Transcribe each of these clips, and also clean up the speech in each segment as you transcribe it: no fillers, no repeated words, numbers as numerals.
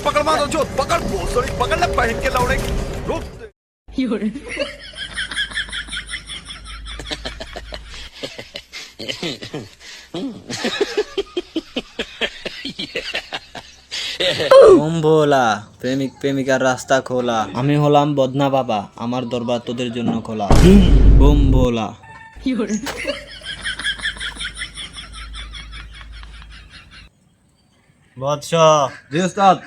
पकड़ मारो जो पकड़ भोसड़ी पकड़ ले पहन के लौड़े रुक ওম ভোলা প্রেমিক প্রেমিকার রাস্তা খোলা, আমি হলাম বদনা বাবা, আমার দরবার তোদের জন্য খোলা। বোম ভোলা। বৎস, জি ওস্তাদ।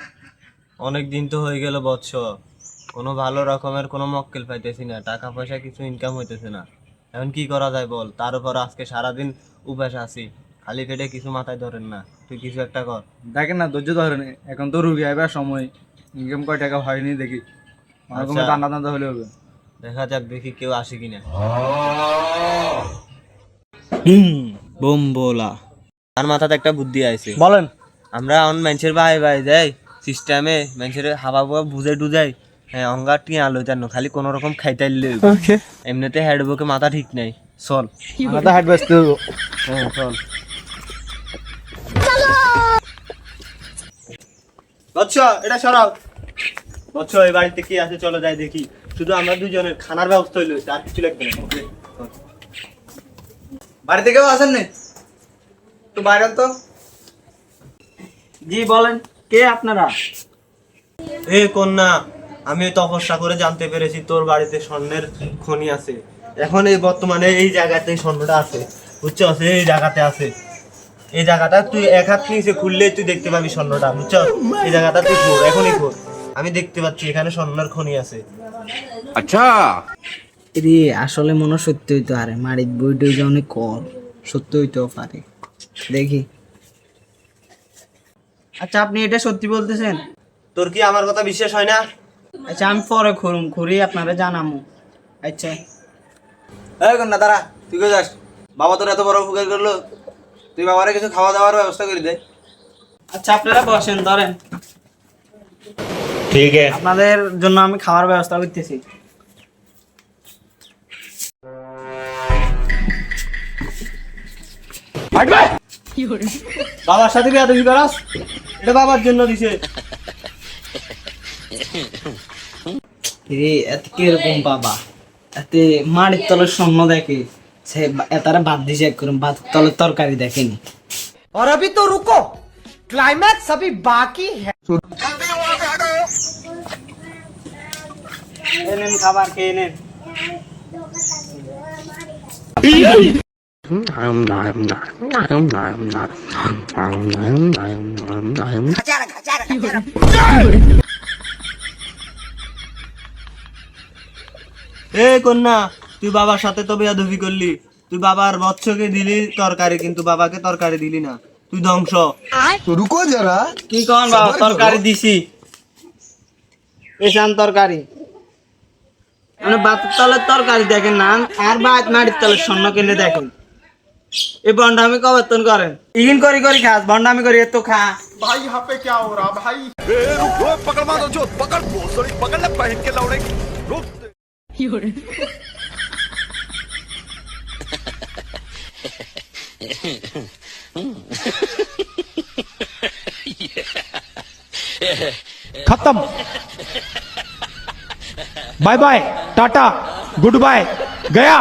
অনেক দিন তো হয়ে গেল বৎস, কোনো ভালো রকমের কোনো মক্কেল পাইতেছি না, টাকা পয়সা কিছু ইনকাম হইতেছে না। এখন কি করা যায় বল? তার উপর আজকে সারাদিন উপাস আছি, খালি পেটে কিছু মাথায় ধরেন না, তুই কিছু একটা কর। দেখেন না, ধৈর্য ধরেন, এখন তো রুগী আইবার সময়, ইনকাম কয় টাকা হয়নি দেখি, আচ্ছা। দান্দা দান্দা হলে হবে। দেখা যাক, দেখি কেউ আসে কিনা। বোম বোলা। তার মাথাতে একটা বুদ্ধি আছে। বলেন। আমরা অন মানুষের ভাই ভাই যাই সিস্টেমে, মানুষের হাবা বুয়া বুঝে টুজাই, হ্যাঁ অঙ্গার টিয়া আলো জানো, খালি কোনো রকম খাইতাইলে এমনিতে হেড বুকে মাথা ঠিক নাই। চল মাথা হাট ব্যস্ত হবো। হ্যাঁ চল। বৎস, এটা সরাও। বৎস, এই বাড়িতে কি আছে চলো যাই দেখি। শুধু আমরা দুজনের খানার ব্যবস্থা হইলো, আর কিছু লাগবে না। ওকে বাড়িতে কেউ আসেন নি তো? বাইরে তো। জি বলেন, কে আপনারা? এ কন্যা, আমি তপস্যা করে জানতে পেরেছি তোর বাড়িতে স্বর্ণের খনি আছে। এখন এই বর্তমানে এই জায়গাতে স্বর্ণটা আছে, বুঝছো? এই জায়গাতে আছে। এই জায়গাটা তুই এক হাত নিচে খুললেই তুই দেখতে পাবি স্বর্ণটা, বুঝছো? এই জায়গাটা তুই খোর, এখনই খোর। আমি দেখতে পাচ্ছি এখানে স্বর্ণের খনি আছে। अच्छा রে আসলে মনে সত্যি হইতে পারে, মারিত বইটা যে অনেক কর, সত্যি হইতেও পারে, দেখি। আচ্ছা আপনি এটা সত্যি বলতেছেন? তোর কি আমার কথা বিশ্বাস হয় না? আচ্ছা আমি পরে ঘুরি আপনারা জানামু। আচ্ছা এই কন্যা দাঁড়া, তুই কে যাস? বাবা তোর এত বড় উপকার করলো, তুই বাবারে কিছু খাওয়া দাওয়ার ব্যবস্থা করে দে। আচ্ছা আপনারা বসেন, ধরেন ঠিক আছে। আপনাদের জন্য আমি খাওয়ার ব্যবস্থা করতেছি। বাবার সাথে বিয়া তুমি করাস? এটা বাবার জন্য দিছে। রে এত কিরকম বাবা, এতে মাটির তলের স্বর্ণ দেখে সে এতারে বাদ দিছে, এক করে ভাত তলের তরকারি দেখেনি। और अभी तो रुको, क्लाइमैक्स अभी बाकी है। এনেন খাবার খেয়ে নেন। এ কন্যা, তুই বাবার সাথে তো বেয়াদবি করলি। তুই বাবার বৎসকে দিলি তরকারি, কিন্তু বাবাকে তরকারি দিলি না, তুই ধ্বংস। रुको जरा কি কন বাবা, তরকারি দিছি, এসান তরকারি মানে ভাতের তলের তরকারি দেখেন না, আর ভাত মাটির তলের স্বর্ণ কিনে দেখেন। এই বন্ডামি কবর্তন করেন, ইগিন করি করি খাস, বন্ডামি করি এত খা। भाई यहाँ पे क्या हो रहा भाई? रुको पकड़ मारो जो पकड़ भोसड़ी पकड़ ले पहन के लौड़े रुक खत्म। Bye bye, tata, good bye, गया।